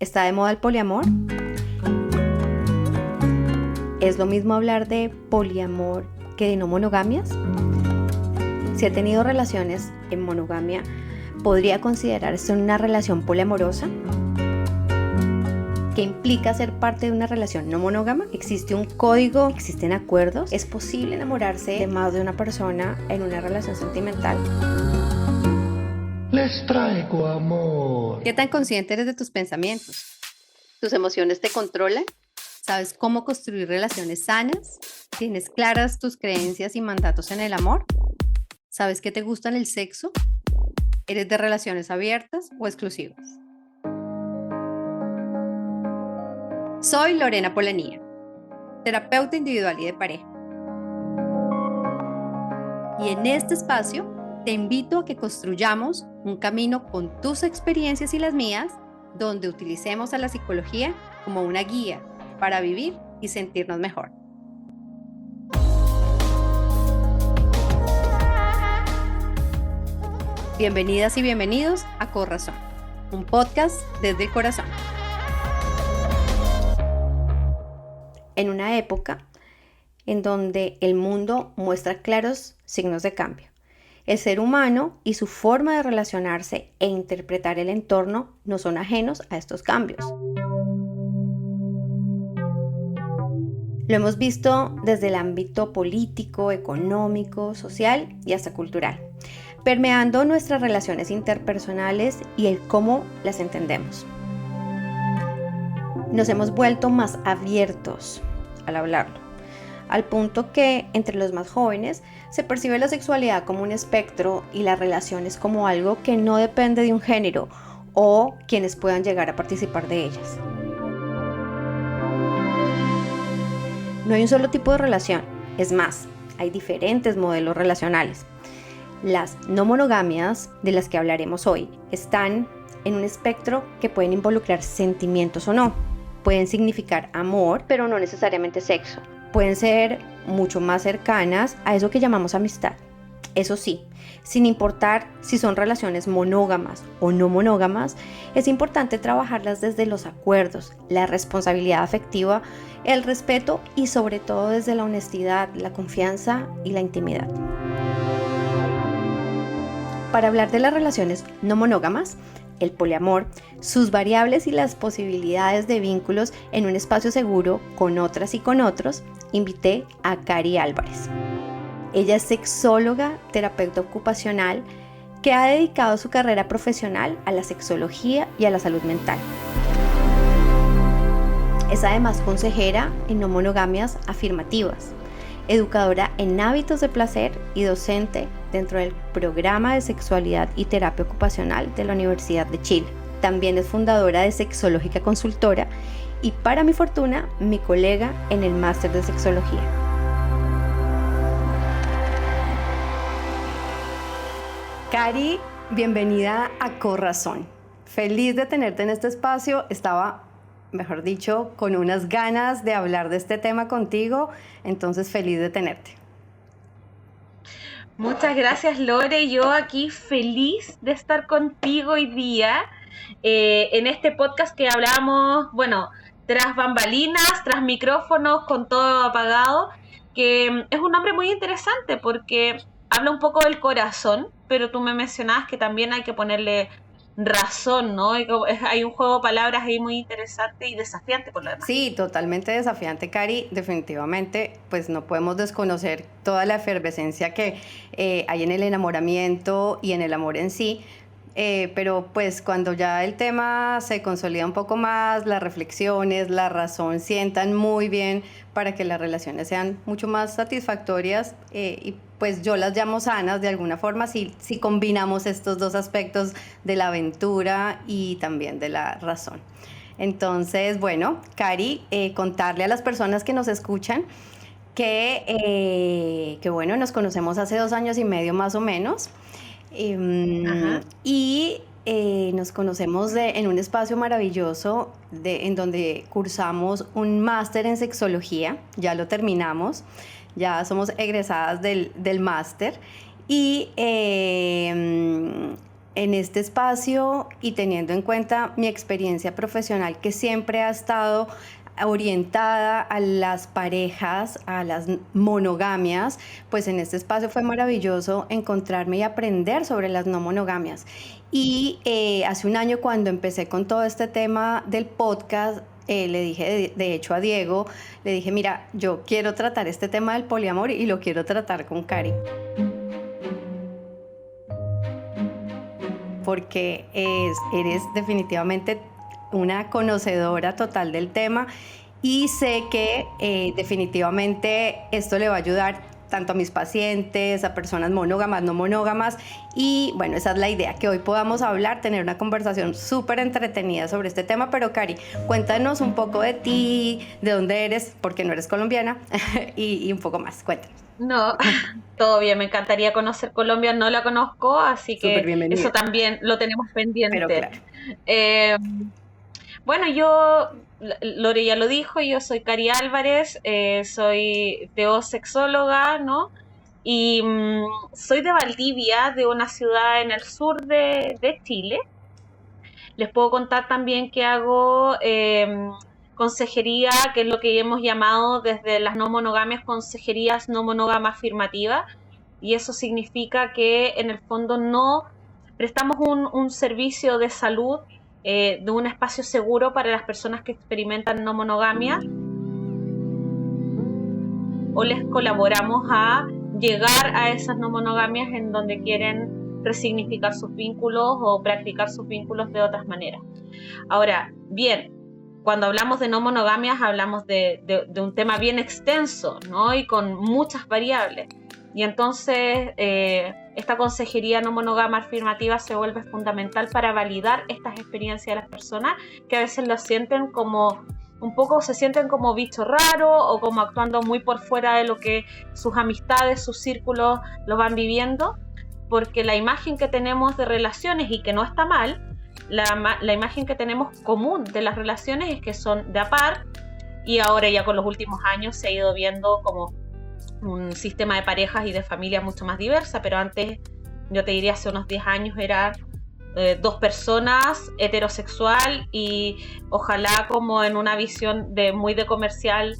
¿Está de moda el poliamor? ¿Es lo mismo hablar de poliamor que de no monogamias? Si ha tenido relaciones en monogamia, ¿podría considerarse una relación poliamorosa? ¿Qué implica ser parte de una relación no monógama? ¿Existe un código? ¿Existen acuerdos? ¿Es posible enamorarse de más de una persona en una relación sentimental? Les traigo amor. ¿Qué tan consciente eres de tus pensamientos? ¿Tus emociones te controlan? ¿Sabes cómo construir relaciones sanas? ¿Tienes claras tus creencias y mandatos en el amor? ¿Sabes qué te gusta en el sexo? ¿Eres de relaciones abiertas o exclusivas? Soy Lorena Polanía, terapeuta individual y de pareja. Y en este espacio te invito a que construyamos un camino con tus experiencias y las mías, donde utilicemos a la psicología como una guía para vivir y sentirnos mejor. Bienvenidas y bienvenidos a Corazón, un podcast desde el corazón. En una época en donde el mundo muestra claros signos de cambio, el ser humano y su forma de relacionarse e interpretar el entorno no son ajenos a estos cambios. Lo hemos visto desde el ámbito político, económico, social y hasta cultural, permeando nuestras relaciones interpersonales y el cómo las entendemos. Nos hemos vuelto más abiertos al hablarlo, al punto que entre los más jóvenes se percibe la sexualidad como un espectro y las relaciones como algo que no depende de un género o quienes puedan llegar a participar de ellas. No hay un solo tipo de relación, es más, hay diferentes modelos relacionales. Las no monogamias, de las que hablaremos hoy, están en un espectro que pueden involucrar sentimientos o no. Pueden significar amor, pero no necesariamente sexo. Pueden ser mucho más cercanas a eso que llamamos amistad. Eso sí, sin importar si son relaciones monógamas o no monógamas, es importante trabajarlas desde los acuerdos, la responsabilidad afectiva, el respeto y sobre todo desde la honestidad, la confianza y la intimidad. Para hablar de las relaciones no monógamas, el poliamor, sus variables y las posibilidades de vínculos en un espacio seguro con otras y con otros, invité a Cari Álvarez. Ella es sexóloga, terapeuta ocupacional, que ha dedicado su carrera profesional a la sexología y a la salud mental. Es además consejera en no monogamias afirmativas, educadora en hábitos de placer y docente dentro del programa de sexualidad y terapia ocupacional de la Universidad de Chile. También es fundadora de Sexológica Consultora y, para mi fortuna, mi colega en el máster de sexología. Cari, bienvenida a Corazón. Feliz de tenerte en este espacio. Estaba, mejor dicho, con unas ganas de hablar de este tema contigo, entonces feliz de tenerte. Muchas gracias, Lore. Yo aquí feliz de estar contigo hoy día en este podcast que hablamos, bueno, tras bambalinas, tras micrófonos, con todo apagado, que es un nombre muy interesante porque habla un poco del corazón, pero tú me mencionabas que también hay que ponerle razón, ¿no? Hay un juego de palabras ahí muy interesante y desafiante por lo demás. Sí, totalmente desafiante, Cari. Definitivamente, pues no podemos desconocer toda la efervescencia que hay en el enamoramiento y en el amor en sí. Pero pues cuando ya el tema se consolida un poco más, las reflexiones, la razón sientan muy bien para que las relaciones sean mucho más satisfactorias y pues yo las llamo sanas de alguna forma si combinamos estos dos aspectos de la aventura y también de la razón. Entonces, bueno, Cari, contarle a las personas que nos escuchan que bueno, nos conocemos hace 2 años y medio más o menos. Y nos conocemos en un espacio maravilloso en donde cursamos un máster en sexología, ya lo terminamos, ya somos egresadas del máster y en este espacio y teniendo en cuenta mi experiencia profesional que siempre ha estado orientada a las parejas, a las monogamias, pues en este espacio fue maravilloso encontrarme y aprender sobre las no monogamias. Y hace un año cuando empecé con todo este tema del podcast, le dije de hecho a Diego, le dije, mira, yo quiero tratar este tema del poliamor y lo quiero tratar con Cari. Porque eres definitivamente una conocedora total del tema y sé que definitivamente esto le va a ayudar tanto a mis pacientes, a personas monógamas, no monógamas, y bueno, esa es la idea, que hoy podamos hablar, tener una conversación súper entretenida sobre este tema. Pero Cari, cuéntanos un poco de ti, de dónde eres, porque no eres colombiana, y un poco más, cuéntanos. No, todo bien, me encantaría conocer Colombia, no la conozco, así que eso también lo tenemos pendiente. Pero claro. Bueno, yo, Lore ya lo dijo, yo soy Cari Álvarez, soy teosexóloga, ¿no? Y soy de Valdivia, de una ciudad en el sur de Chile. Les puedo contar también que hago consejería, que es lo que hemos llamado desde las no monogamias, consejerías no monógamas afirmativas, y eso significa que en el fondo no prestamos un servicio de salud, de un espacio seguro para las personas que experimentan no monogamia, o les colaboramos a llegar a esas no monogamias en donde quieren resignificar sus vínculos o practicar sus vínculos de otras maneras. Ahora, bien, cuando hablamos de no monogamias hablamos de un tema bien extenso, ¿no? Y con muchas variables. Y entonces esta consejería no monógama afirmativa se vuelve fundamental para validar estas experiencias de las personas que a veces lo sienten como un poco, se sienten como bicho raro o como actuando muy por fuera de lo que sus amistades, sus círculos lo van viviendo, porque la imagen que tenemos de relaciones, y que no está mal, la imagen que tenemos común de las relaciones es que son de a par, y ahora ya con los últimos años se ha ido viendo como un sistema de parejas y de familias mucho más diversa, pero antes, yo te diría hace unos 10 años, era dos personas, heterosexual, y ojalá como en una visión muy de comercial,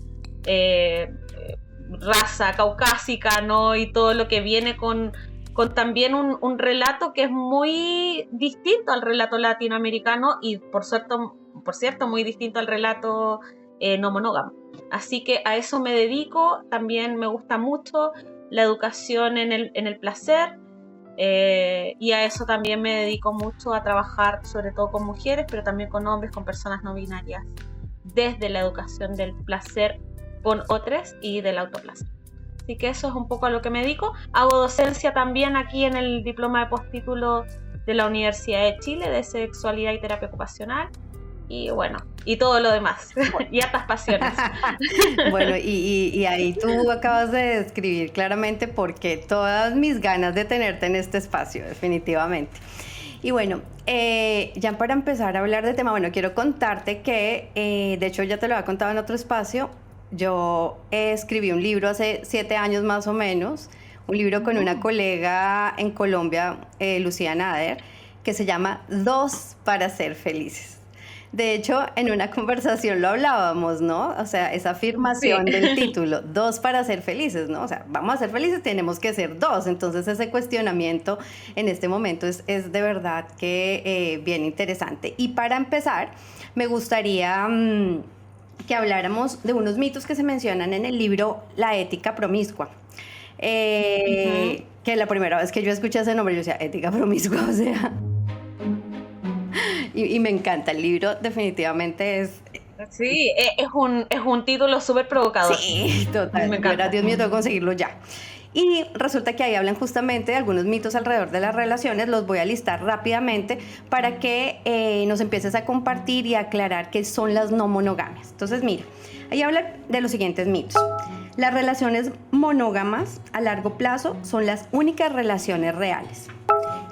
raza caucásica, ¿no? Y todo lo que viene con también un relato que es muy distinto al relato latinoamericano y por cierto muy distinto al relato no monógamo. Así que a eso me dedico. También me gusta mucho la educación en el placer, y a eso también me dedico mucho, a trabajar sobre todo con mujeres, pero también con hombres, con personas no binarias, desde la educación del placer con otros y del autoplacer. Así que eso es un poco a lo que me dedico. Hago docencia también aquí en el diploma de postítulo de la Universidad de Chile de sexualidad y terapia ocupacional. Y bueno, y todo lo demás, y hartas pasiones. Bueno, y ahí tú acabas de describir claramente por qué todas mis ganas de tenerte en este espacio, definitivamente. Y bueno, ya para empezar a hablar de tema, bueno, quiero contarte que, de hecho ya te lo había contado en otro espacio, yo escribí un libro hace 7 años más o menos, un libro con una colega en Colombia, Lucía Nader, que se llama Dos para ser felices. De hecho, en una conversación lo hablábamos, ¿no? O sea, esa afirmación del título, dos para ser felices, ¿no? O sea, vamos a ser felices, tenemos que ser dos. Entonces, ese cuestionamiento en este momento es de verdad que bien interesante. Y para empezar, me gustaría que habláramos de unos mitos que se mencionan en el libro La ética promiscua. Que la primera vez que yo escuché ese nombre, yo decía, ética promiscua, o sea... Y me encanta, el libro definitivamente es... Sí, es un título súper provocador. Sí, total, me encanta. Dios mío, tengo que conseguirlo ya. Y resulta que ahí hablan justamente de algunos mitos alrededor de las relaciones, los voy a listar rápidamente para que nos empieces a compartir y a aclarar qué son las no monogamias. Entonces, mira, ahí habla de los siguientes mitos. Las relaciones monógamas a largo plazo son las únicas relaciones reales.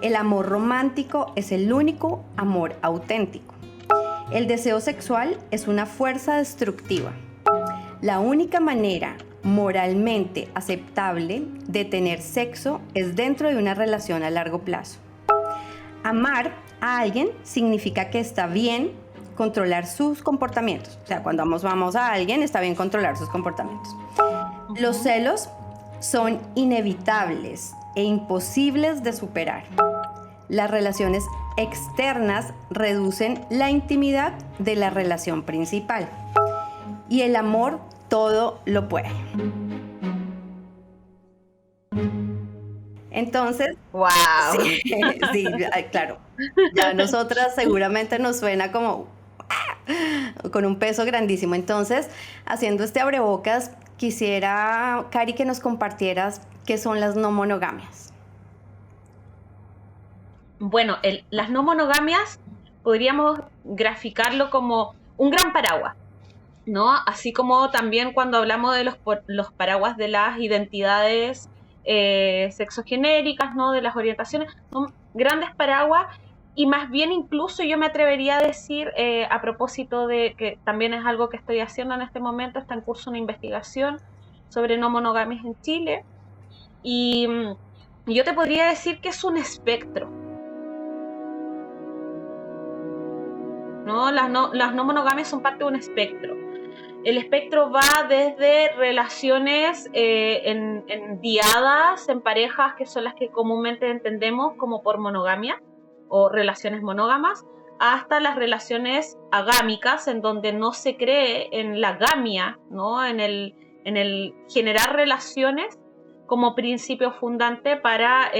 El amor romántico es el único amor auténtico. El deseo sexual es una fuerza destructiva. La única manera moralmente aceptable de tener sexo es dentro de una relación a largo plazo. amar a alguien significa que está bien controlar sus comportamientos. O sea, cuando amamos a alguien, está bien controlar sus comportamientos. Los celos son inevitables e imposibles de superar. Las relaciones externas reducen la intimidad de la relación principal. Y el amor todo lo puede. Entonces, ¡Wow! sí, claro. Ya a nosotras seguramente nos suena como con un peso grandísimo. Entonces, haciendo este abrebocas, quisiera, Cari, que nos compartieras qué son las no monogamias. Bueno, las no monogamias podríamos graficarlo como un gran paraguas, ¿no? Así como también cuando hablamos de los paraguas de las identidades sexogenéricas, ¿no? De las orientaciones, son grandes paraguas, y más bien incluso yo me atrevería a decir, a propósito de que también es algo que estoy haciendo en este momento, está en curso una investigación sobre no monogamias en Chile, y yo te podría decir que es un espectro, ¿no? Las no monogamias son parte de un espectro. El espectro va desde relaciones en diadas, en parejas, que son las que comúnmente entendemos como por monogamia o relaciones monógamas, hasta las relaciones agámicas, en donde no se cree en la gamia, ¿no? En el generar relaciones como principio fundante para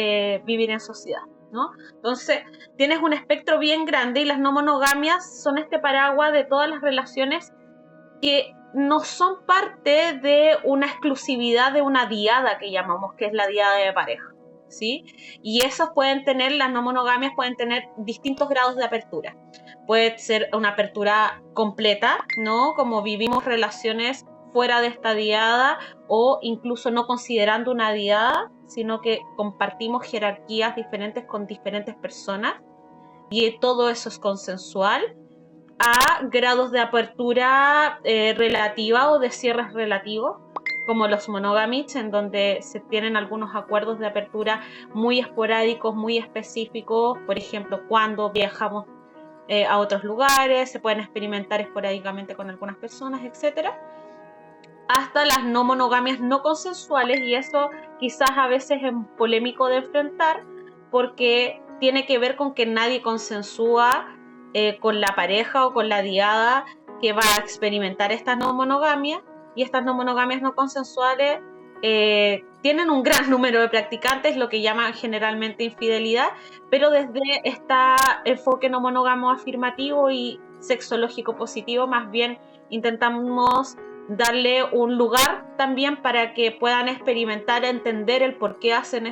vivir en sociedad, ¿no? Entonces, tienes un espectro bien grande, y las no monogamias son este paraguas de todas las relaciones que no son parte de una exclusividad de una diada que llamamos, que es la diada de pareja, ¿sí? Y esos las no monogamias pueden tener distintos grados de apertura. Puede ser una apertura completa, ¿no? Como vivimos relaciones fuera de esta diada, o incluso no considerando una diada, sino que compartimos jerarquías diferentes con diferentes personas, y todo eso es consensual, a grados de apertura relativa o de cierres relativos, como los monogamics, en donde se tienen algunos acuerdos de apertura muy esporádicos, muy específicos, por ejemplo, cuando viajamos a otros lugares, se pueden experimentar esporádicamente con algunas personas, etc. Hasta las no monogamias no consensuales, y eso quizás a veces es polémico de enfrentar, porque tiene que ver con que nadie consensúa con la pareja o con la diada que va a experimentar estas no monogamias, y estas no monogamias no consensuales tienen un gran número de practicantes, lo que llaman generalmente infidelidad, pero desde este enfoque no monógamo afirmativo y sexológico positivo, más bien intentamos darle un lugar también para que puedan experimentar, entender el por qué hacen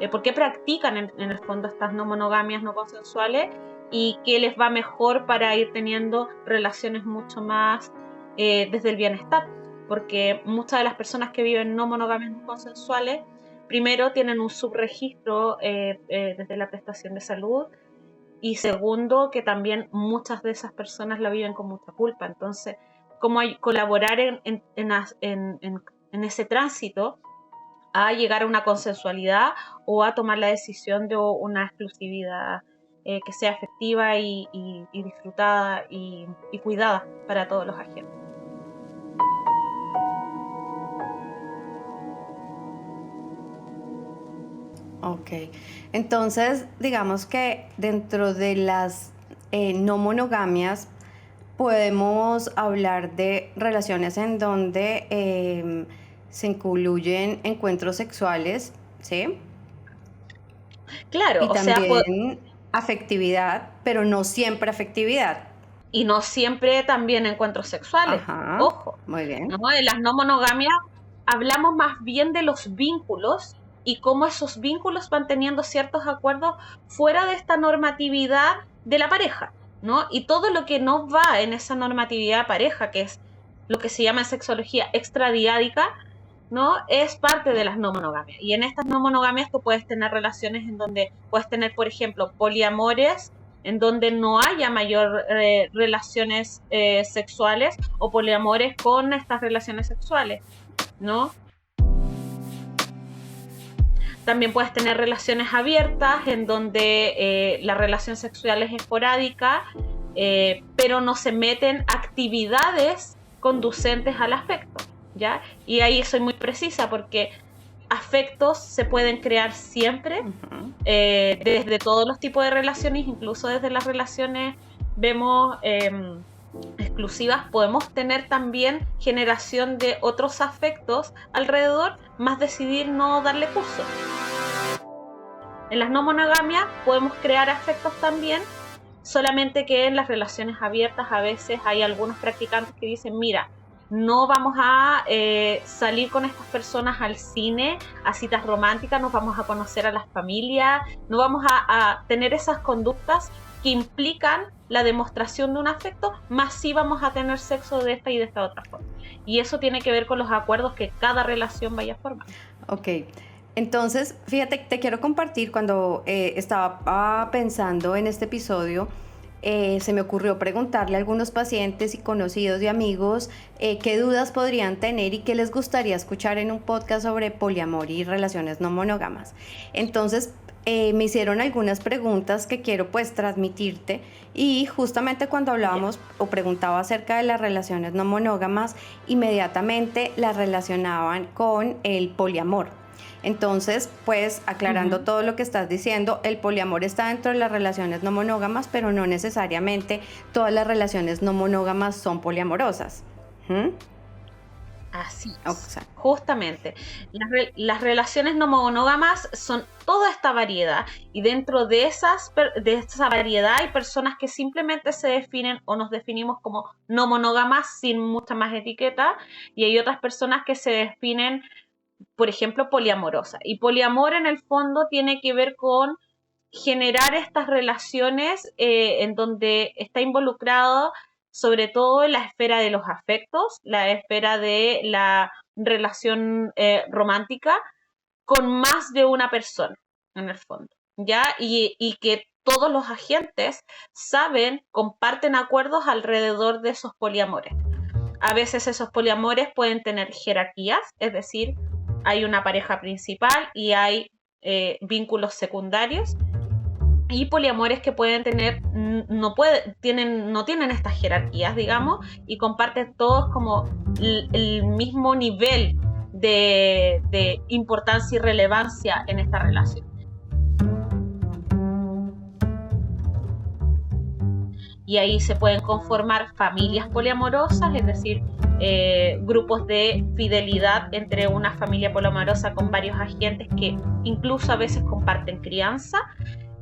por qué practican en el fondo estas no monogamias no consensuales, y qué les va mejor para ir teniendo relaciones mucho más desde el bienestar, porque muchas de las personas que viven no monogamias no consensuales, primero tienen un subregistro desde la prestación de salud, y segundo, que también muchas de esas personas la viven con mucha culpa. Entonces, cómo colaborar en ese tránsito a llegar a una consensualidad o a tomar la decisión de una exclusividad que sea efectiva y disfrutada y cuidada para todos los agentes. Ok, entonces digamos que dentro de las no monogamias podemos hablar de relaciones en donde se incluyen encuentros sexuales, ¿sí? Claro, y también afectividad, pero no siempre afectividad. Y no siempre también encuentros sexuales. Ajá, ojo. muy bien. ¿No? En las no monogamias hablamos más bien de los vínculos y cómo esos vínculos van teniendo ciertos acuerdos fuera de esta normatividad de la pareja, ¿no? Y todo lo que no va en esa normatividad de pareja, que es lo que se llama en sexología extradiádica, ¿no? Es parte de las no monogamias. Y en estas no monogamias tú puedes tener relaciones en donde puedes tener, por ejemplo, poliamores, en donde no haya mayor relaciones sexuales, o poliamores con estas relaciones sexuales, ¿no? También puedes tener relaciones abiertas en donde la relación sexual es esporádica, pero no se meten actividades conducentes al afecto, ¿ya? Y ahí soy muy precisa porque afectos se pueden crear siempre, desde todos los tipos de relaciones, incluso desde las relaciones vemos exclusivas, podemos tener también generación de otros afectos alrededor, más decidir no darle curso. En las no monogamias podemos crear afectos también, solamente que en las relaciones abiertas a veces hay algunos practicantes que dicen, mira, no vamos a salir con estas personas al cine, a citas románticas, nos vamos a conocer a las familias, no vamos a tener esas conductas que implican la demostración de un afecto, más sí vamos a tener sexo de esta y de esta otra forma. Y eso tiene que ver con los acuerdos que cada relación vaya a formar. Ok, entonces, fíjate, te quiero compartir, cuando estaba pensando en este episodio, se me ocurrió preguntarle a algunos pacientes y conocidos y amigos qué dudas podrían tener y qué les gustaría escuchar en un podcast sobre poliamor y relaciones no monógamas. Entonces, me hicieron algunas preguntas que quiero pues transmitirte, y justamente cuando hablábamos o preguntaba acerca de las relaciones no monógamas, inmediatamente las relacionaban con el poliamor. Entonces, pues aclarando todo lo que estás diciendo, el poliamor está dentro de las relaciones no monógamas, pero no necesariamente todas las relaciones no monógamas son poliamorosas. Así es. Exacto. Justamente. Las relaciones no monógamas son toda esta variedad, y dentro de esa variedad hay personas que simplemente se definen o nos definimos como no monógamas sin mucha más etiqueta, y hay otras personas que se definen, por ejemplo, poliamorosa. Y poliamor en el fondo tiene que ver con generar estas relaciones en donde está involucrado sobre todo en la esfera de los afectos, la esfera de la relación romántica, con más de una persona, en el fondo, ¿ya? Y que todos los agentes saben, comparten acuerdos alrededor de esos poliamores. A veces esos poliamores pueden tener jerarquías, es decir, hay una pareja principal y hay vínculos secundarios, y poliamores que pueden tener, no tienen estas jerarquías, digamos, y comparten todos como el mismo nivel de importancia y relevancia en esta relación. Y ahí se pueden conformar familias poliamorosas, es decir, grupos de fidelidad entre una familia poliamorosa con varios agentes que incluso a veces comparten crianza.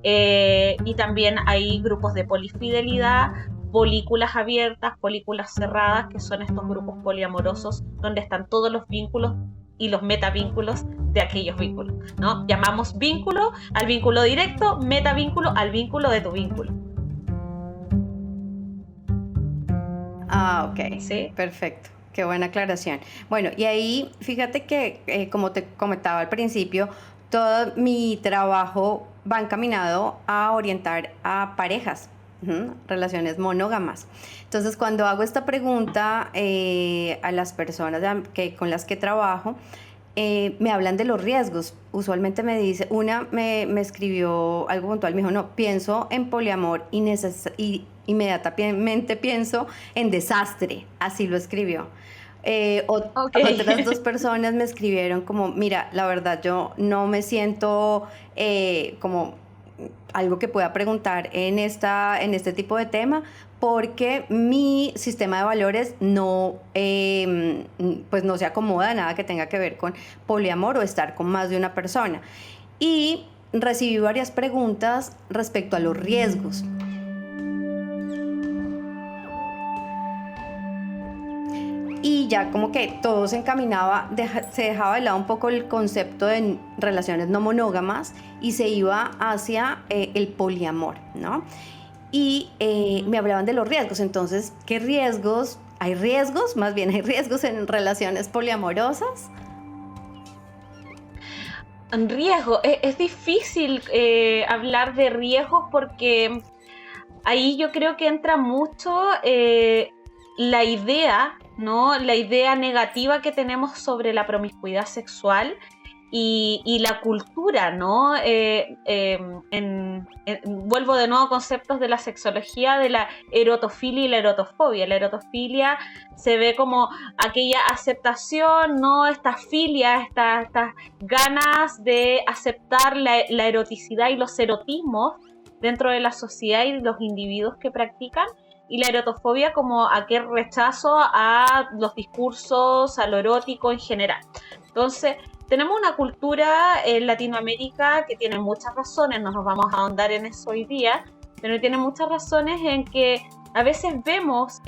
Y también hay grupos de polifidelidad, polículas abiertas, polículas cerradas, que son estos grupos poliamorosos donde están todos los vínculos y los metavínculos de aquellos vínculos, ¿no? Llamamos vínculo al vínculo directo, metavínculo al vínculo de tu vínculo. Ah, ok. ¿Sí? Perfecto. Qué buena aclaración. Bueno, y ahí fíjate que, como te comentaba al principio, todo mi trabajo va encaminado a orientar a parejas, relaciones monógamas. Entonces, cuando hago esta pregunta a las personas con las que trabajo, me hablan de los riesgos. Usualmente me dice, me escribió algo puntual, me dijo, no, pienso en poliamor y inmediatamente pienso en desastre, así lo escribió. Otras dos personas me escribieron como, mira, la verdad yo no me siento como algo que pueda preguntar en este tipo de tema, porque mi sistema de valores pues no se acomoda a nada que tenga que ver con poliamor o estar con más de una persona. Y recibí varias preguntas respecto a los riesgos. Y ya como que todo se encaminaba, se dejaba de lado un poco el concepto de relaciones no monógamas y se iba hacia el poliamor, ¿no? Y me hablaban de los riesgos. Entonces, ¿qué riesgos? ¿Hay riesgos? Más bien, ¿hay riesgos en relaciones poliamorosas? Riesgo. Es difícil hablar de riesgos porque ahí yo creo que entra mucho la idea, ¿no? La idea negativa que tenemos sobre la promiscuidad sexual y la cultura, ¿no? Vuelvo de nuevo a conceptos de la sexología, de la erotofilia y la erotofobia. La erotofilia se ve como aquella aceptación, ¿no? Estas filias, estas ganas de aceptar la eroticidad y los erotismos dentro de la sociedad y de los individuos que practican. Y la erotofobia como aquel rechazo a los discursos, a lo erótico en general. Entonces, tenemos una cultura en Latinoamérica que tiene muchas razones, no nos vamos a ahondar en eso hoy día, pero tiene muchas razones en que a veces vemos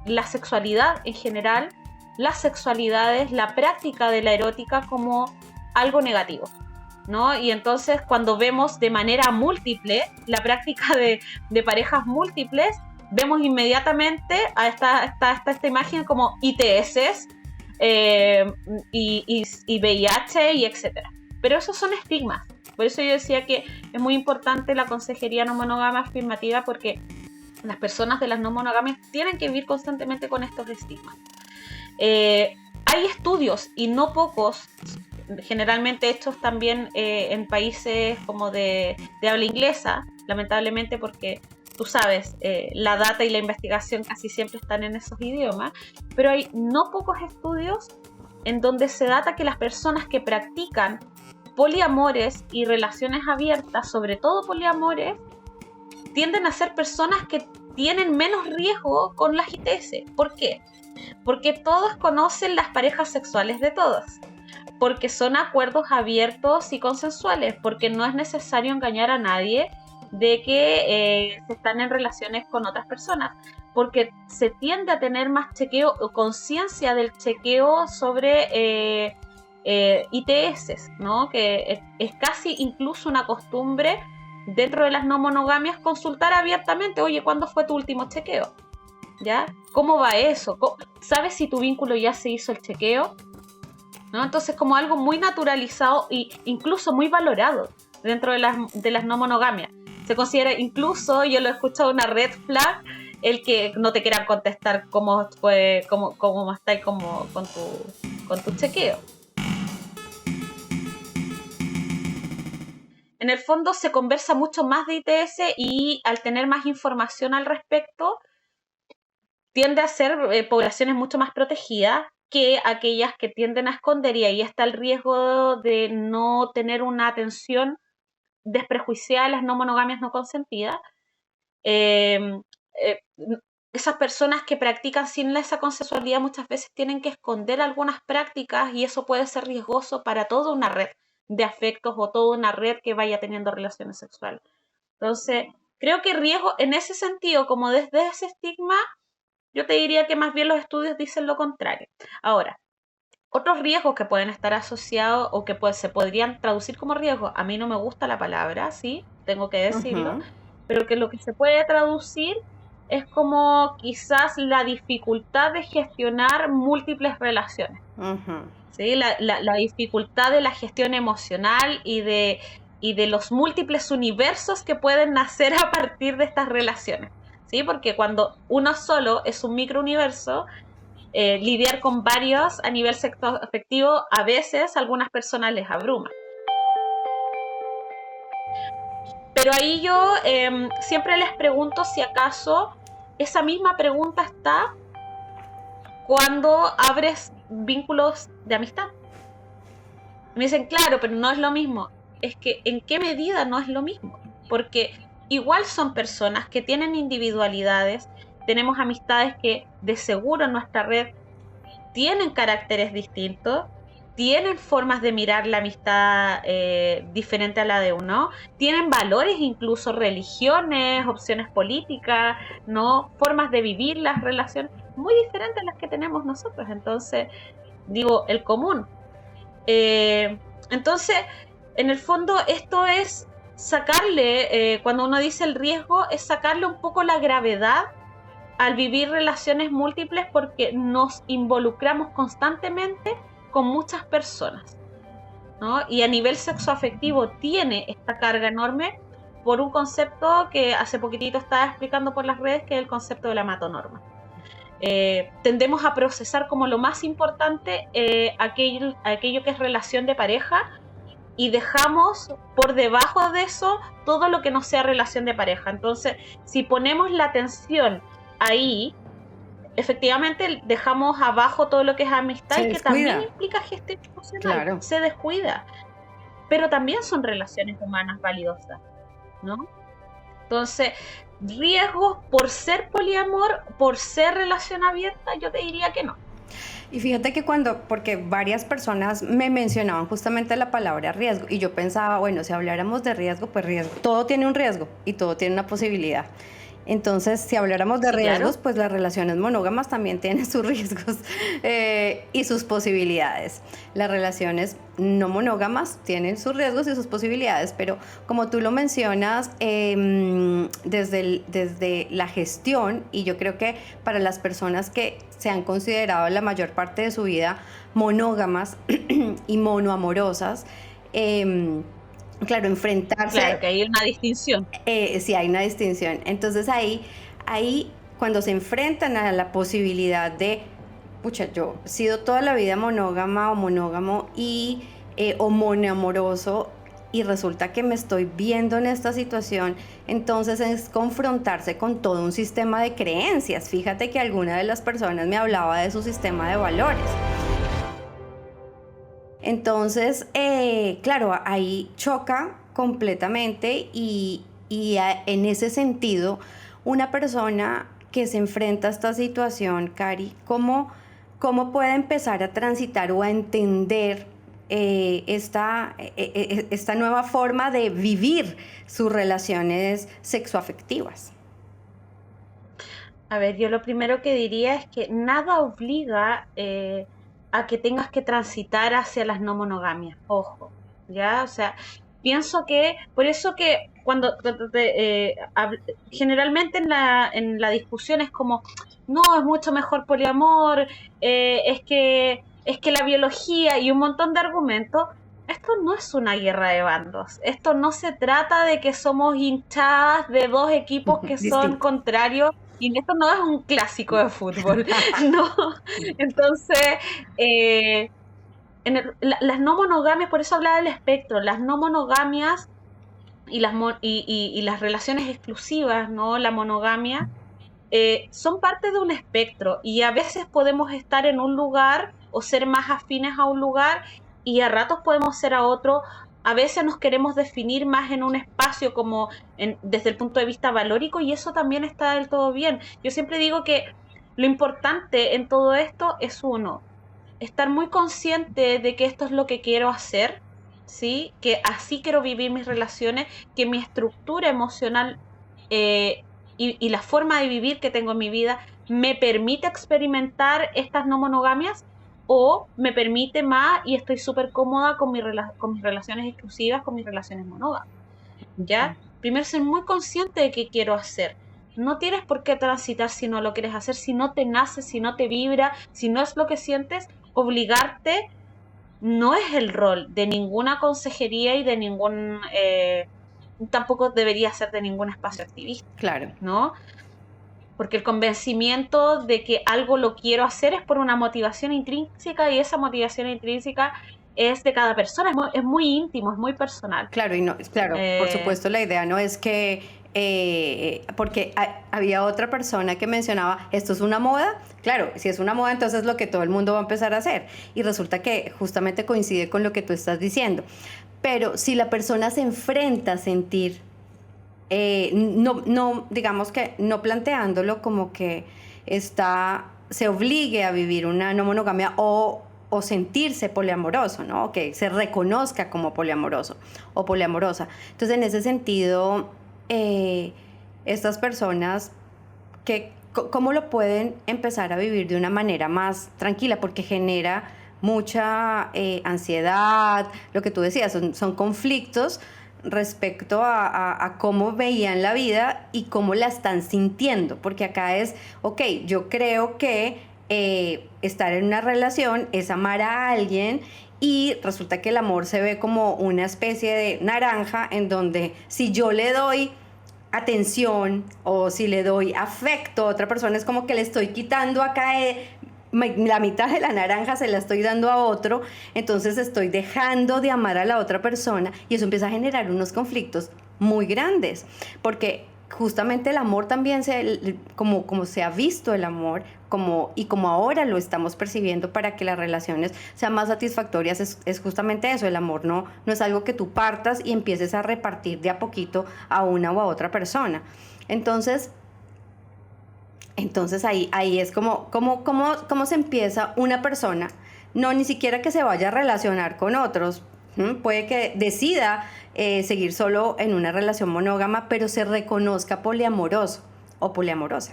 la sexualidad en general, las sexualidades, la práctica de la erótica como algo negativo, ¿no? Y entonces cuando vemos de manera múltiple la práctica de parejas múltiples, vemos inmediatamente a esta imagen como ITS, y VIH y etcétera. Pero esos son estigmas. Por eso yo decía que es muy importante la consejería no monógama afirmativa, porque las personas de las no monogamias tienen que vivir constantemente con estos estigmas. Hay estudios, y no pocos, generalmente hechos también en países como de habla inglesa, lamentablemente, porque tú sabes, la data y la investigación casi siempre están en esos idiomas, pero hay no pocos estudios en donde se data que las personas que practican poliamores y relaciones abiertas, sobre todo poliamores, tienden a ser personas que tienen menos riesgo con las ITS. ¿Por qué? Porque todos conocen las parejas sexuales de todos, porque son acuerdos abiertos y consensuales, porque no es necesario engañar a nadie de que se están en relaciones con otras personas, porque se tiende a tener más chequeo o conciencia del chequeo sobre ITS, ¿no? Que es casi incluso una costumbre dentro de las no monogamias consultar abiertamente, oye, ¿cuándo fue tu último chequeo? ¿Ya? ¿Cómo va eso? ¿Sabes si tu vínculo ya se hizo el chequeo? ¿No? Entonces, como algo muy naturalizado e incluso muy valorado dentro de las no monogamias. Se considera incluso, yo lo he escuchado, una red flag el que no te quieran contestar cómo estáis con tu chequeo. En el fondo se conversa mucho más de ITS, y al tener más información al respecto, tiende a ser poblaciones mucho más protegidas que aquellas que tienden a esconder, y ahí está el riesgo de no tener una atención desprejuiciada a las no monogamias no consentidas. Esas personas que practican sin esa consensualidad muchas veces tienen que esconder algunas prácticas, y eso puede ser riesgoso para toda una red de afectos o toda una red que vaya teniendo relaciones sexuales. Entonces, creo que riesgo en ese sentido, como desde ese estigma, yo te diría que más bien los estudios dicen lo contrario. Ahora, otros riesgos que pueden estar asociados o que se podrían traducir como riesgos, a mí no me gusta la palabra, sí, tengo que decirlo, pero que lo que se puede traducir es como quizás la dificultad de gestionar múltiples relaciones. ¿Sí? La dificultad de la gestión emocional y de los múltiples universos que pueden nacer a partir de estas relaciones. ¿Sí? Porque cuando uno solo es un microuniverso, lidiar con varios a nivel sexoafectivo a veces a algunas personas les abruma. Pero ahí yo siempre les pregunto si acaso esa misma pregunta está cuando abres vínculos de amistad. Me dicen, claro, pero no es lo mismo. Es que ¿en qué medida no es lo mismo? Porque igual son personas que tienen individualidades, tenemos amistades que de seguro en nuestra red tienen caracteres distintos, tienen formas de mirar la amistad diferente a la de uno, tienen valores, incluso religiones, opciones políticas, ¿no? Formas de vivir las relaciones muy diferentes a las que tenemos nosotros. Entonces, digo, el común. Entonces, en el fondo, esto es sacarle, cuando uno dice el riesgo, es sacarle un poco la gravedad al vivir relaciones múltiples, porque nos involucramos constantemente con muchas personas, ¿no? Y a nivel sexoafectivo tiene esta carga enorme por un concepto que hace poquitito estaba explicando por las redes, que es el concepto de la matonorma. Tendemos a procesar como lo más importante aquello que es relación de pareja y dejamos por debajo de eso todo lo que no sea relación de pareja. Entonces, si ponemos la atención ahí, efectivamente dejamos abajo todo lo que es amistad y que también implica gestión emocional. Claro. Se descuida. Pero también son relaciones humanas validosas, ¿no? Entonces, riesgos por ser poliamor, por ser relación abierta, yo te diría que no. Y fíjate que porque varias personas me mencionaban justamente la palabra riesgo, y yo pensaba, bueno, si habláramos de riesgo, pues riesgo, todo tiene un riesgo y todo tiene una posibilidad. Entonces, si habláramos de riesgos, claro, pues las relaciones monógamas también tienen sus riesgos y sus posibilidades. Las relaciones no monógamas tienen sus riesgos y sus posibilidades, pero como tú lo mencionas, desde la gestión, y yo creo que para las personas que se han considerado la mayor parte de su vida monógamas y monoamorosas, claro, enfrentarse... Claro, que hay una distinción. Sí, hay una distinción. Entonces ahí, cuando se enfrentan a la posibilidad de, pucha, yo he sido toda la vida monógama o monógamo o monoamoroso, y resulta que me estoy viendo en esta situación, entonces es confrontarse con todo un sistema de creencias. Fíjate que alguna de las personas me hablaba de su sistema de valores. Entonces, claro, ahí choca completamente y en ese sentido, una persona que se enfrenta a esta situación, Cari, ¿cómo puede empezar a transitar o a entender esta nueva forma de vivir sus relaciones sexoafectivas? A ver, yo lo primero que diría es que nada obliga a que tengas que transitar hacia las no monogamias, ojo, ¿ya? O sea, pienso que, por eso que cuando generalmente en la discusión es como, no, es mucho mejor poliamor, es que la biología y un montón de argumentos. Esto no es una guerra de bandos, esto no se trata de que somos hinchadas de dos equipos que son contrarios, y esto no es un clásico de fútbol, no. Entonces, las no monogamias, por eso hablaba del espectro, las no monogamias y las relaciones exclusivas, ¿no? La monogamia, son parte de un espectro, y a veces podemos estar en un lugar o ser más afines a un lugar, y a ratos podemos ser a otro. A veces nos queremos definir más en un espacio como desde el punto de vista valórico, y eso también está del todo bien. Yo siempre digo que lo importante en todo esto es estar muy consciente de que esto es lo que quiero hacer, ¿sí? Que así quiero vivir mis relaciones, que mi estructura emocional y la forma de vivir que tengo en mi vida me permite experimentar estas no monogamias, o me permite más y estoy súper cómoda con mis relaciones exclusivas, con mis relaciones monógamas, ¿ya? Primero, ser muy consciente de qué quiero hacer. No tienes por qué transitar si no lo quieres hacer, si no te nace, si no te vibra, si no es lo que sientes. Obligarte no es el rol de ninguna consejería y de ningún... tampoco debería ser de ningún espacio activista. Claro. ¿No? Porque el convencimiento de que algo lo quiero hacer es por una motivación intrínseca, y esa motivación intrínseca es de cada persona, es muy íntimo, es muy personal. Claro, por supuesto la idea no es que, porque había otra persona que mencionaba, ¿esto es una moda? Claro, si es una moda, entonces es lo que todo el mundo va a empezar a hacer, y resulta que justamente coincide con lo que tú estás diciendo. Pero si la persona se enfrenta a sentir, no, digamos que no planteándolo como que se obligue a vivir una no monogamia o sentirse poliamoroso, ¿no? Que se reconozca como poliamoroso o poliamorosa. Entonces, en ese sentido, estas personas, ¿cómo lo pueden empezar a vivir de una manera más tranquila? Porque genera mucha ansiedad, lo que tú decías, son conflictos respecto a cómo veían la vida y cómo la están sintiendo, porque acá es, ok, yo creo que estar en una relación es amar a alguien, y resulta que el amor se ve como una especie de naranja en donde si yo le doy atención o si le doy afecto a otra persona, es como que le estoy quitando acá la mitad de la naranja se la estoy dando a otro, entonces estoy dejando de amar a la otra persona y eso empieza a generar unos conflictos muy grandes, porque justamente el amor también, como se ha visto el amor, como ahora lo estamos percibiendo para que las relaciones sean más satisfactorias, es justamente eso. El amor no es algo que tú partas y empieces a repartir de a poquito a una o a otra persona. Entonces ahí es como se empieza una persona, no ni siquiera que se vaya a relacionar con otros, puede que decida seguir solo en una relación monógama, pero se reconozca poliamoroso o poliamorosa.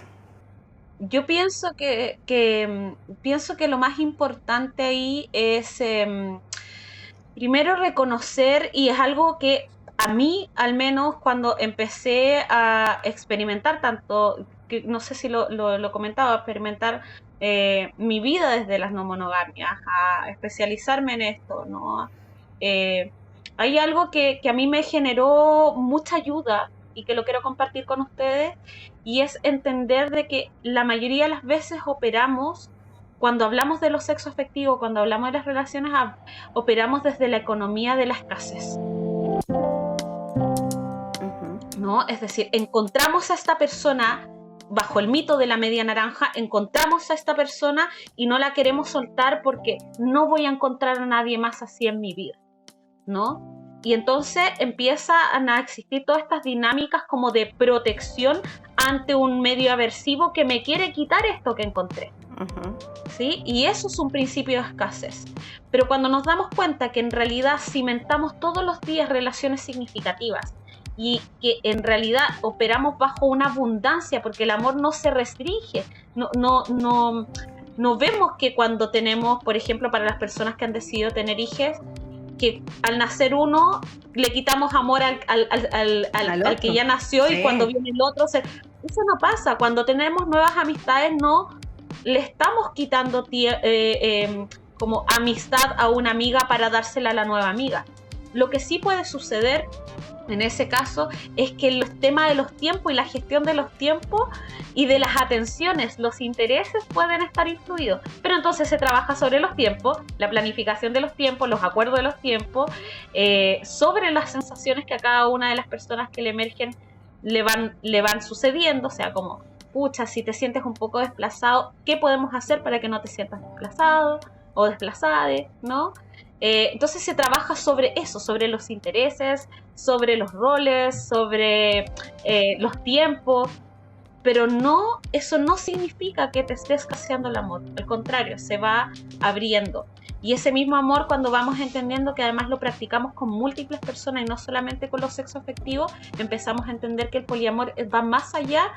Yo pienso que lo más importante ahí es primero reconocer, y es algo que a mí, al menos cuando empecé a experimentar tanto, que no sé si lo comentaba, experimentar mi vida desde las no monogamias, a especializarme en esto, ¿no? Hay algo que a mí me generó mucha ayuda y que lo quiero compartir con ustedes, y es entender de que la mayoría de las veces operamos, cuando hablamos de los sexos afectivos, cuando hablamos de las relaciones, operamos desde la economía de la escasez. ¿No? Es decir, encontramos a esta persona bajo el mito de la media naranja, encontramos a esta persona y no la queremos soltar porque no voy a encontrar a nadie más así en mi vida, ¿no? Y entonces empiezan a existir todas estas dinámicas como de protección ante un medio aversivo que me quiere quitar esto que encontré. ¿Sí? Y eso es un principio de escasez. Pero cuando nos damos cuenta que en realidad cimentamos todos los días relaciones significativas y que en realidad operamos bajo una abundancia, porque el amor no se restringe, no vemos que cuando tenemos, por ejemplo, para las personas que han decidido tener hijos, que al nacer uno le quitamos amor al que ya nació, sí. Y cuando viene el otro, eso no pasa. Cuando tenemos nuevas amistades, no le estamos quitando como amistad a una amiga para dársela a la nueva amiga. Lo que sí puede suceder en ese caso es que el tema de los tiempos y la gestión de los tiempos y de las atenciones, los intereses pueden estar influidos, pero entonces se trabaja sobre los tiempos, la planificación de los tiempos, los acuerdos de los tiempos, sobre las sensaciones que a cada una de las personas que le emergen le van sucediendo, o sea, como, pucha, si te sientes un poco desplazado, ¿qué podemos hacer para que no te sientas desplazado o desplazada, ¿no? Entonces se trabaja sobre eso, sobre los intereses, sobre los roles, sobre los tiempos, pero eso no significa que te estés escaseando el amor, al contrario, se va abriendo. Y ese mismo amor, cuando vamos entendiendo que además lo practicamos con múltiples personas y no solamente con los sexos afectivos, empezamos a entender que el poliamor va más allá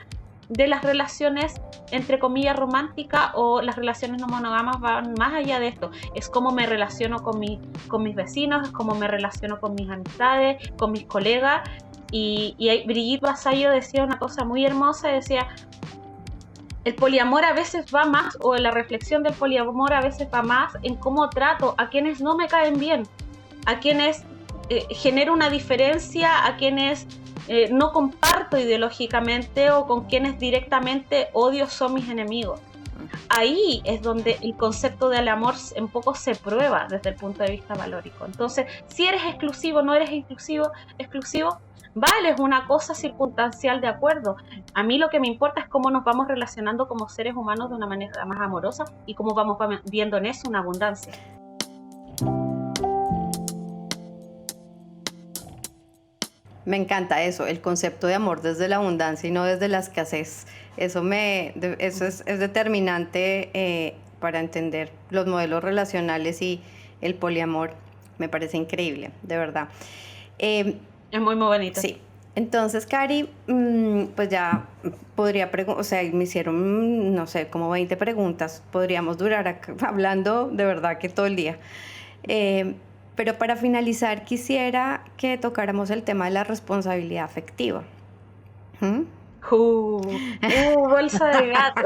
de las relaciones entre comillas románticas, o las relaciones no monógamas van más allá de esto. Es cómo me relaciono con mis vecinos, es cómo me relaciono con mis amistades, con mis colegas. Y Brigitte Vasallo decía una cosa muy hermosa, decía, el poliamor a veces va más, o la reflexión del poliamor a veces va más en cómo trato a quienes no me caen bien, a quienes genero una diferencia, a quienes no comparto ideológicamente, o con quienes directamente odio, son mis enemigos. Ahí es donde el concepto del amor un poco se prueba desde el punto de vista valórico. Entonces, si eres exclusivo, no eres exclusivo, vale, es una cosa circunstancial, de acuerdo. A mí lo que me importa es cómo nos vamos relacionando como seres humanos de una manera más amorosa y cómo vamos viendo en eso una abundancia. Me encanta eso, el concepto de amor desde la abundancia y no desde la escasez. Eso es determinante para entender los modelos relacionales y el poliamor. Me parece increíble, de verdad. Es muy, muy bonito. Sí. Entonces, Cari, pues ya podría o sea, me hicieron, no sé, como 20 preguntas. Podríamos durar acá, hablando de verdad que todo el día. Pero para finalizar, quisiera que tocáramos el tema de la responsabilidad afectiva. Bolsa de gato.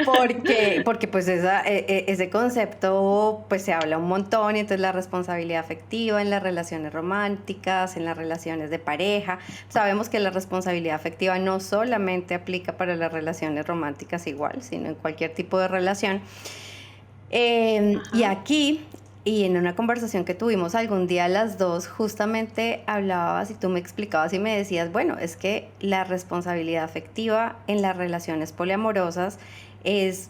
Porque pues ese concepto pues se habla un montón, y entonces la responsabilidad afectiva en las relaciones románticas, en las relaciones de pareja. Sabemos que la responsabilidad afectiva no solamente aplica para las relaciones románticas igual, sino en cualquier tipo de relación. Y aquí, y en una conversación que tuvimos algún día las dos, justamente hablabas y tú me explicabas y me decías, bueno, es que la responsabilidad afectiva en las relaciones poliamorosas es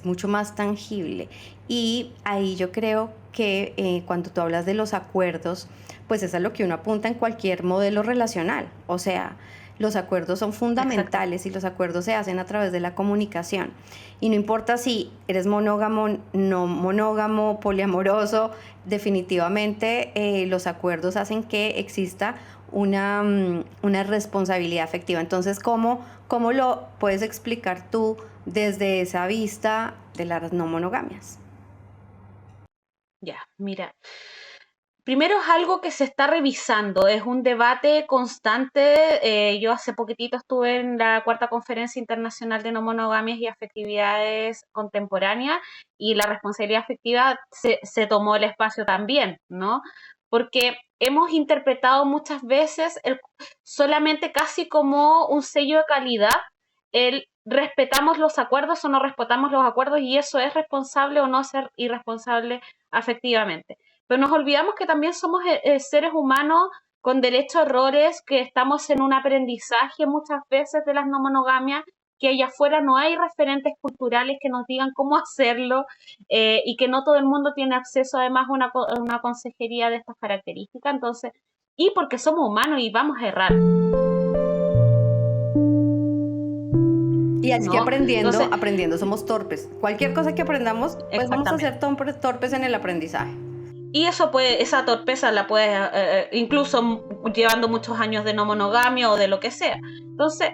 mucho más tangible. Y ahí yo creo que cuando tú hablas de los acuerdos, pues es a lo que uno apunta en cualquier modelo relacional. O sea, los acuerdos son fundamentales. Exacto. Y los acuerdos se hacen a través de la comunicación. Y no importa si eres monógamo, no monógamo, poliamoroso, definitivamente los acuerdos hacen que exista una responsabilidad afectiva. Entonces, ¿cómo lo puedes explicar tú desde esa vista de las no monogamias? Ya, mira. Primero es algo que se está revisando, es un debate constante. Yo hace poquitito estuve en la 4ª Conferencia Internacional de No Monogamias y Afectividades Contemporáneas, y la responsabilidad afectiva se tomó el espacio también, ¿no? Porque hemos interpretado muchas veces solamente casi como un sello de calidad, el respetamos los acuerdos o no respetamos los acuerdos, y eso es responsable o no ser irresponsable afectivamente. Pero nos olvidamos que también somos seres humanos con derecho a errores, que estamos en un aprendizaje muchas veces de las no monogamias, que allá afuera no hay referentes culturales que nos digan cómo hacerlo, y que no todo el mundo tiene acceso además a una consejería de estas características. Entonces, y porque somos humanos y vamos a errar. Y así que aprendiendo somos torpes. Cualquier cosa que aprendamos, pues vamos a ser torpes en el aprendizaje. Y esa torpeza la puedes, incluso llevando muchos años de no monogamia o de lo que sea. Entonces,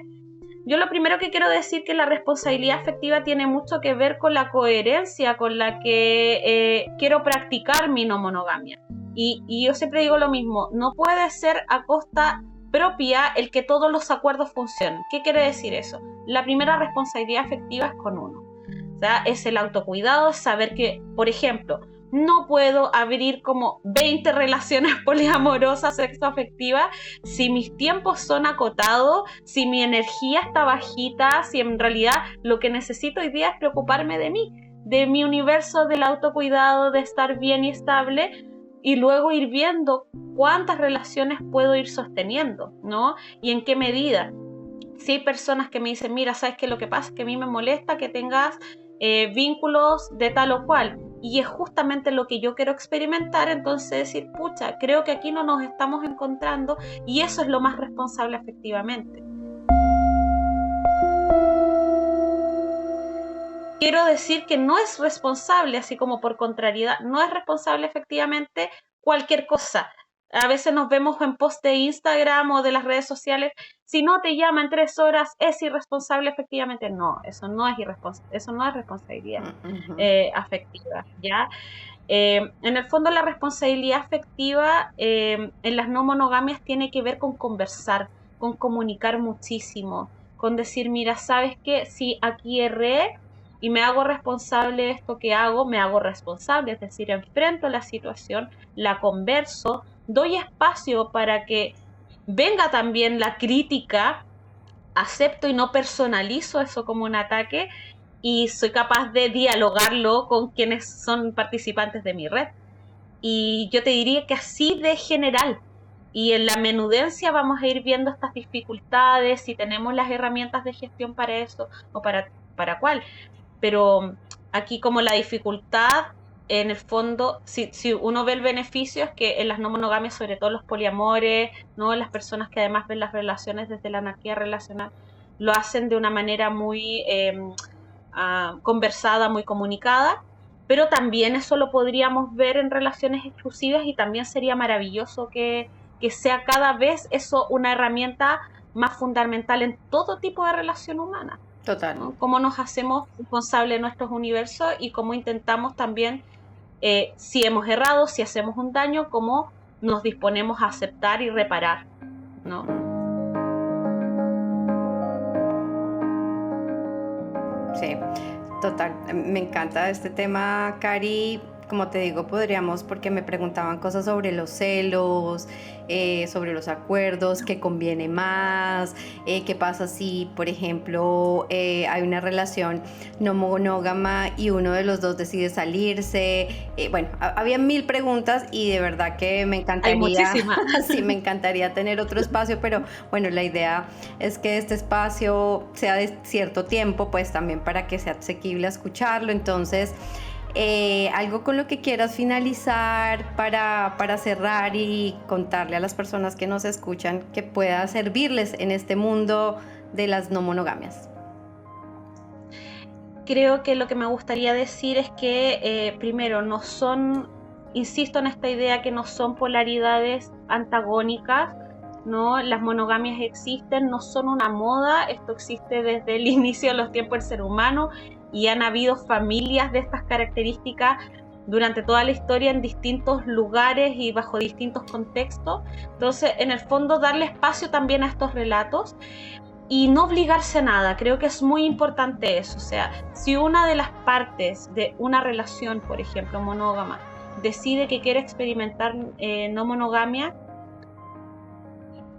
yo lo primero que quiero decir que la responsabilidad afectiva tiene mucho que ver con la coherencia con la que quiero practicar mi no monogamia. Y yo siempre digo lo mismo, no puede ser a costa propia el que todos los acuerdos funcionen. ¿Qué quiere decir eso? La primera responsabilidad afectiva es con uno. O sea, es el autocuidado, es saber que, por ejemplo, no puedo abrir como 20 relaciones poliamorosas sexoafectivas si mis tiempos son acotados, si mi energía está bajita, si en realidad lo que necesito hoy día es preocuparme de mí, de mi universo, del autocuidado, de estar bien y estable, y luego ir viendo cuántas relaciones puedo ir sosteniendo, ¿no? Y en qué medida. Si hay personas que me dicen, mira, ¿sabes qué? Lo que pasa es que a mí me molesta que tengas vínculos de tal o cual, y es justamente lo que yo quiero experimentar. Entonces decir, pucha, creo que aquí no nos estamos encontrando, y eso es lo más responsable afectivamente. Quiero decir que no es responsable, así como por contrariedad, no es responsable efectivamente cualquier cosa. A veces nos vemos en post de Instagram o de las redes sociales, si no te llaman 3 horas, es irresponsable efectivamente. No, eso no es responsabilidad afectiva, ¿ya? En el fondo, la responsabilidad afectiva en las no monogamias tiene que ver con conversar, con comunicar muchísimo, con decir, mira, ¿sabes qué? Si aquí erré y me hago responsable de esto que hago, me hago responsable, es decir, enfrento la situación, la converso, doy espacio para que venga también la crítica, acepto y no personalizo eso como un ataque, y soy capaz de dialogarlo con quienes son participantes de mi red. Y yo te diría que así de general, y en la menudencia vamos a ir viendo estas dificultades, si tenemos las herramientas de gestión para eso o para cuál. Pero aquí como la dificultad, en el fondo, si uno ve el beneficio, es que en las no monogamias, sobre todo los poliamores, ¿no? Las personas que además ven las relaciones desde la anarquía relacional, lo hacen de una manera muy conversada, muy comunicada, pero también eso lo podríamos ver en relaciones exclusivas, y también sería maravilloso que sea cada vez eso una herramienta más fundamental en todo tipo de relación humana. Total. ¿No? Cómo nos hacemos responsables de nuestros universos, y cómo intentamos también, si hemos errado, si hacemos un daño, cómo nos disponemos a aceptar y reparar, ¿no? Sí. Total, me encanta este tema, Cari. Como te digo, podríamos, porque me preguntaban cosas sobre los celos, sobre los acuerdos, qué conviene más, qué pasa si, por ejemplo, hay una relación no monógama y uno de los dos decide salirse. Bueno, había 1000 preguntas y de verdad que me encantaría. Hay muchísimas. Sí, me encantaría tener otro espacio, pero bueno, la idea es que este espacio sea de cierto tiempo, pues también para que sea asequible a escucharlo. Entonces, algo con lo que quieras finalizar para cerrar y contarle a las personas que nos escuchan que pueda servirles en este mundo de las no monogamias. Creo que lo que me gustaría decir es que primero no son, insisto en esta idea que no son polaridades antagónicas, ¿no? Las monogamias existen, no son una moda, esto existe desde el inicio de los tiempos del ser humano y han habido familias de estas características durante toda la historia en distintos lugares y bajo distintos contextos. Entonces, en el fondo, darle espacio también a estos relatos y no obligarse a nada. Creo que es muy importante eso. O sea, si una de las partes de una relación, por ejemplo, monógama, decide que quiere experimentar no monogamia,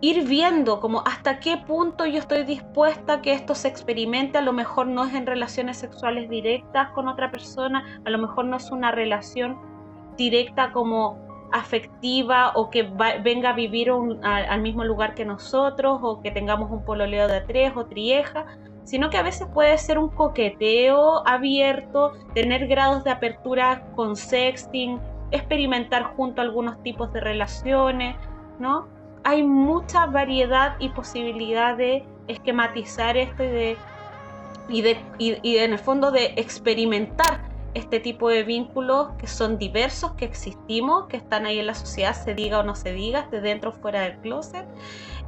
ir viendo como hasta qué punto yo estoy dispuesta a que esto se experimente. A lo mejor no es en relaciones sexuales directas con otra persona, a lo mejor no es una relación directa como afectiva o que venga a vivir al mismo lugar que nosotros o que tengamos un pololeo de 3 o trieja, sino que a veces puede ser un coqueteo abierto, tener grados de apertura con sexting, experimentar junto a algunos tipos de relaciones, ¿no? Hay mucha variedad y posibilidad de esquematizar esto y en el fondo de experimentar este tipo de vínculos que son diversos, que existimos, que están ahí en la sociedad, se diga o no se diga, de dentro o fuera del closet.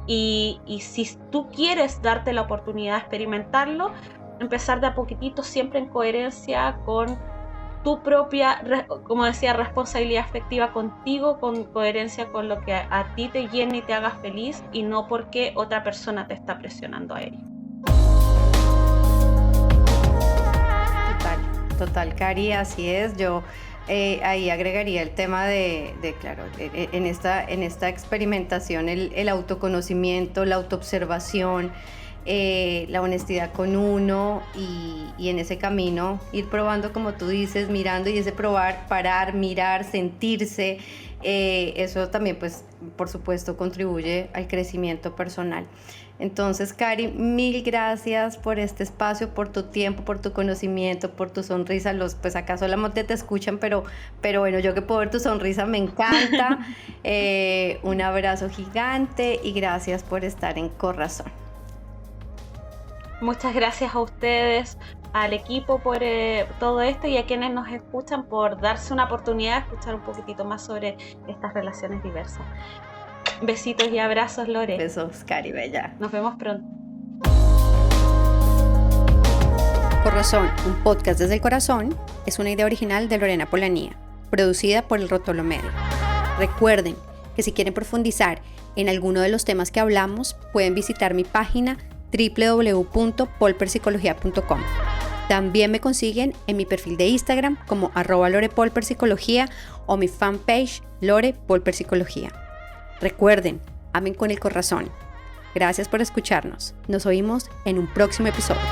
Y si tú quieres darte la oportunidad de experimentarlo, empezar de a poquitito, siempre en coherencia con tu propia, como decía, responsabilidad afectiva contigo, con coherencia con lo que a ti te llene y te haga feliz y no porque otra persona te está presionando a ello. Total, Cari, así es. Yo ahí agregaría el tema de claro, en esta experimentación, el autoconocimiento, la autoobservación, la honestidad con uno y en ese camino ir probando, como tú dices, mirando, y ese probar, parar, mirar, sentirse, eso también pues por supuesto contribuye al crecimiento personal. Entonces, Cari, 1000 gracias por este espacio, por tu tiempo, por tu conocimiento, por tu sonrisa. Pues acá solamente te escuchan, pero bueno, yo que puedo ver tu sonrisa me encanta. Un abrazo gigante y gracias por estar en Corazón. Muchas gracias a ustedes, al equipo por todo esto y a quienes nos escuchan por darse una oportunidad de escuchar un poquitito más sobre estas relaciones diversas. Besitos y abrazos, Lore. Besos, Cari Bella. Nos vemos pronto. Corazón, un podcast desde el corazón, es una idea original de Lorena Polanía, producida por El Rótulo Medio. Recuerden que si quieren profundizar en alguno de los temas que hablamos, pueden visitar mi página www.polperpsicología.com. También me consiguen en mi perfil de Instagram como @lorepolperpsicología o mi fanpage Lore Polper Psicología. Recuerden, amen con el corazón. Gracias por escucharnos. Nos oímos en un próximo episodio.